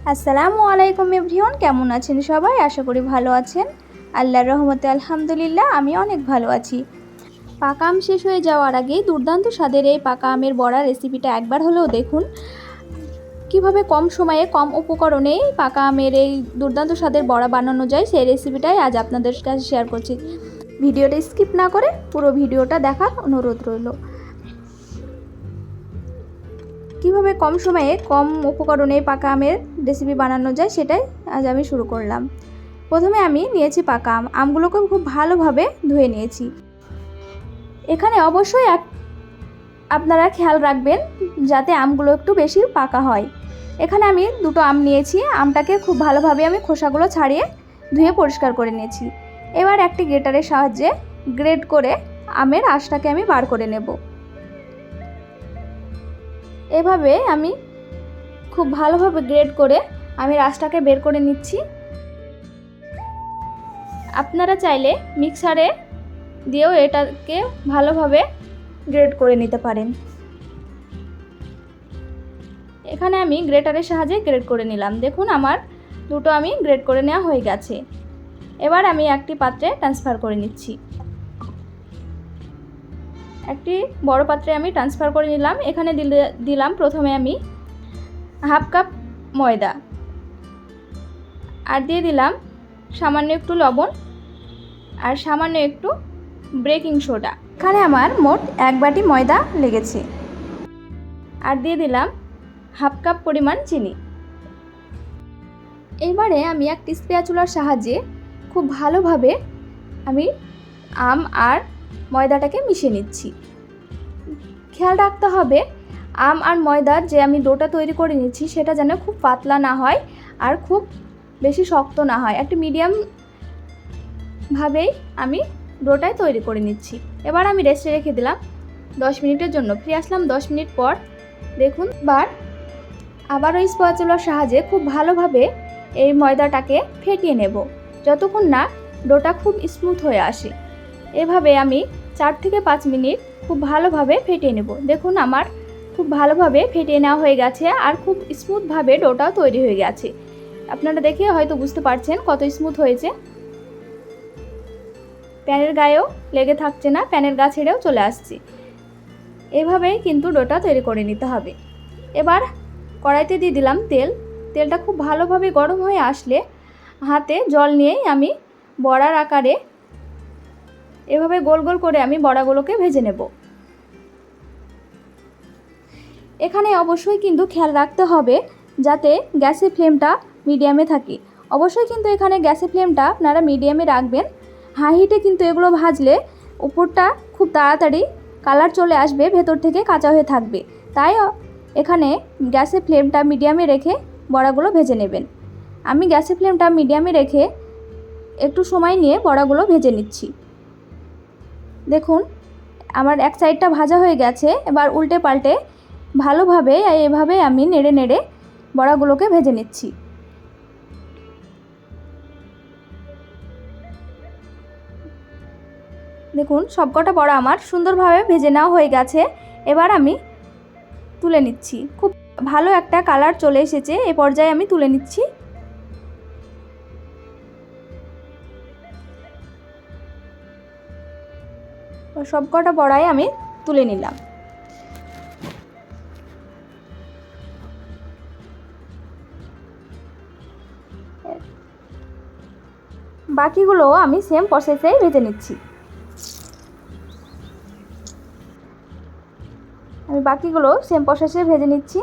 আসসালামু আলাইকুম এভরিওয়ান, কেমন আছেন সবাই? আশা করি ভালো আছেন। আল্লাহর রহমতে আলহামদুলিল্লাহ আমি অনেক ভালো আছি। পাকা আম শেষ হয়ে যাওয়ার আগেই দুর্দান্ত স্বাদের এই পাকা আমের বড়া রেসিপিটা একবার হলেও দেখুন। কিভাবে কম সময়ে কম উপকরণে পাকা আমের এই দুর্দান্ত স্বাদের বড়া বানানো যায় সেই রেসিপিটাই আজ আপনাদের কাছে শেয়ার করছি। ভিডিওটা স্কিপ না করে পুরো ভিডিওটা দেখার অনুরোধ রইল। কিভাবে কম সময়ে কম উপকরণে পাকা আমের রেসিপি বানানো যায় সেটাই আজ আমি শুরু করলাম। প্রথমে আমি নিয়েছি পাকা আম, আমগুলোকে খুব ভালোভাবে ধুয়ে নিয়েছি। এখানে অবশ্যই আপনারা খেয়াল রাখবেন যাতে আমগুলো একটু বেশি পাকা হয়। এখানে আমি দুটো আম নিয়েছি, আমটাকে খুব ভালোভাবে আমি খোসাগুলো ছাড়িয়ে ধুয়ে পরিষ্কার করে নিয়েছি। এবার একটি গ্রেটারের সাহায্যে গ্রেট করে আমের আঁশটাকে আমি বার করে নেব। এভাবে আমি খুব ভালোভাবে গ্রেট করে আমি রসটাকে বের করে নিচ্ছি। আপনারা চাইলে মিক্সারে দিয়েও এটাকে ভালোভাবে গ্রেট করে নিতে পারেন। এখানে আমি গ্রেটারের সাহায্যে গ্রেট করে নিলাম। দেখুন আমার দুটো আমি গ্রেট করে নেওয়া হয়ে গেছে। এবার আমি একটি পাত্রে ট্রান্সফার করে নিচ্ছি। একটি বড় পাত্রে আমি ট্রান্সফার করে নিলাম। এখানে দিলাম প্রথমে আমি হাফ কাপ ময়দা, আর দিয়ে দিলাম সামান্য একটু লবণ আর সামান্য একটু বেকিং সোডা। এখানে আমার মোট 1 বাটি ময়দা লেগেছে। আর দিয়ে দিলাম হাফ কাপ পরিমাণ চিনি। এবারে আমি একটি স্প্যাচুলার সাহায্যে খুব ভালোভাবে আমি আম আর ময়দাটাকে মিশিয়ে নিচ্ছি। খেয়াল রাখতে হবে আম আর ময়দার যে আমি ডোটা তৈরি করে নিচ্ছি সেটা যেন খুব পাতলা না হয় আর খুব বেশি শক্ত না হয়, একটা মিডিয়াম ভাবেই আমি ডোটাই তৈরি করে নিচ্ছি। এবার আমি রেস্টে রেখে দিলাম 10 মিনিটের জন্য। ফিরে আসলাম 10 মিনিট পর। দেখুন আবার ওই স্প্যাচুলার সাহায্যে খুব ভালোভাবে এই ময়দাটাকে ফেটিয়ে নেব যতক্ষণ না ডোটা খুব স্মুথ হয়ে আসে। এভাবে আমি 4 থেকে 5 মিনিট খুব ভালোভাবে ফেটিয়ে নেব। দেখুন আমার খুব ভালোভাবে ফেটিয়ে নেওয়া হয়ে গেছে আর খুব স্মুথভাবে ডোটাও তৈরি হয়ে গেছে। আপনারা দেখে হয়তো বুঝতে পারছেন কত স্মুথ হয়েছে। প্যানের গায়েও লেগে থাকছে না, প্যানের গা ছেড়েও চলে আসছে। এভাবেই কিন্তু ডোটা তৈরি করে নিতে হবে। এবার কড়াইতে দিয়ে দিলাম তেল। তেলটা খুব ভালোভাবে গরম হয়ে আসলে হাতে জল নিয়েই আমি বড়ার আকারে এভাবে গোল গোল করে আমি বড়াগুলোকে ভেজে নেব। এখানে অবশ্যই কিন্তু খেয়াল রাখতে হবে যাতে গ্যাসের ফ্লেমটা মিডিয়ামে থাকে। অবশ্যই কিন্তু এখানে গ্যাসের ফ্লেমটা আপনারা মিডিয়ামে রাখবেন। হাই হিটে কিন্তু এগুলো ভাজলে উপরটা খুব তাড়াতাড়ি কালার চলে আসবে, ভেতর থেকে কাঁচা হয়ে থাকবে। তাই এখানে গ্যাসের ফ্লেমটা মিডিয়ামে রেখে বড়াগুলো ভেজে নেবেন। আমি গ্যাসের ফ্লেমটা মিডিয়ামে রেখে একটু সময় নিয়ে বড়াগুলো ভেজে নিচ্ছি। দেখুন আমার এক সাইডটা ভাজা হয়ে গেছে। এবার উল্টে পাল্টে ভালোভাবে এভাবে আমি নেড়ে নেড়ে বড়াগুলোকে ভেজে নিচ্ছি। দেখুন সবকটা বড়া আমার সুন্দরভাবে ভেজে নেওয়া হয়ে গেছে। এবার আমি তুলে নিচ্ছি। খুব ভালো একটা কালার চলে এসেছে। এই পর্যায়ে আমি তুলে নিচ্ছি। সবকটা বড়াই আমি তুলে নিলাম। বাকিগুলো আমি সেম প্রসেসেই ভেজে নিচ্ছি। আমি বাকিগুলো সেম প্রসেসে ভেজে নিচ্ছি।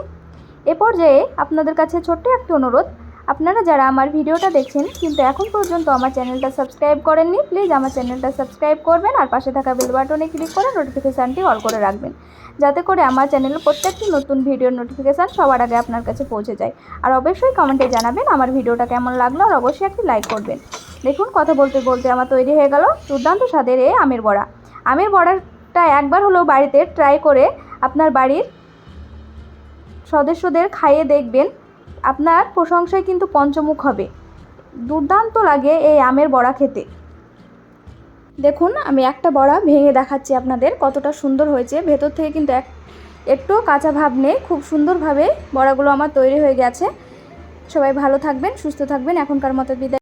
এ পর্যায়ে আপনাদের কাছে ছোট্ট একটি অনুরোধ, আপনারা যারা আমার ভিডিওটা দেখছেন কিন্তু এখন পর্যন্ত আমার চ্যানেলটা সাবস্ক্রাইব করেননি, প্লিজ আমার চ্যানেলটা সাবস্ক্রাইব করবেন আর পাশে থাকা বেল বাটনে ক্লিক করে নোটিফিকেশানটি অল করে রাখবেন, যাতে করে আমার চ্যানেলের প্রত্যেকটি নতুন ভিডিওর নোটিফিকেশান সবার আগে আপনার কাছে পৌঁছে যায়। আর অবশ্যই কমেন্টে জানাবেন আমার ভিডিওটা কেমন লাগলো আর অবশ্যই একটি লাইক করবেন। দেখুন কথা বলতে বলতে আমার তৈরি হয়ে গেল দুর্দান্ত স্বাদের এই আমের বড়া। আমের বড়াটা একবার হলেও বাড়িতে ট্রাই করে আপনার বাড়ির সদস্যদের খাইয়ে দেখবেন, আপনার প্রশংসায় কিন্তু পঞ্চমুখ হবে। দুর্দান্ত লাগে এই আমের বড়া খেতে। দেখুন আমি একটা বড়া ভেঙে দেখাচ্ছি আপনাদের কতটা সুন্দর হয়েছে। ভেতর থেকে কিন্তু একটু কাঁচা ভাব নেই, খুব সুন্দরভাবে বড়াগুলো আমার তৈরি হয়ে গেছে। সবাই ভালো থাকবেন, সুস্থ থাকবেন, এখনকার মতো বিদায়।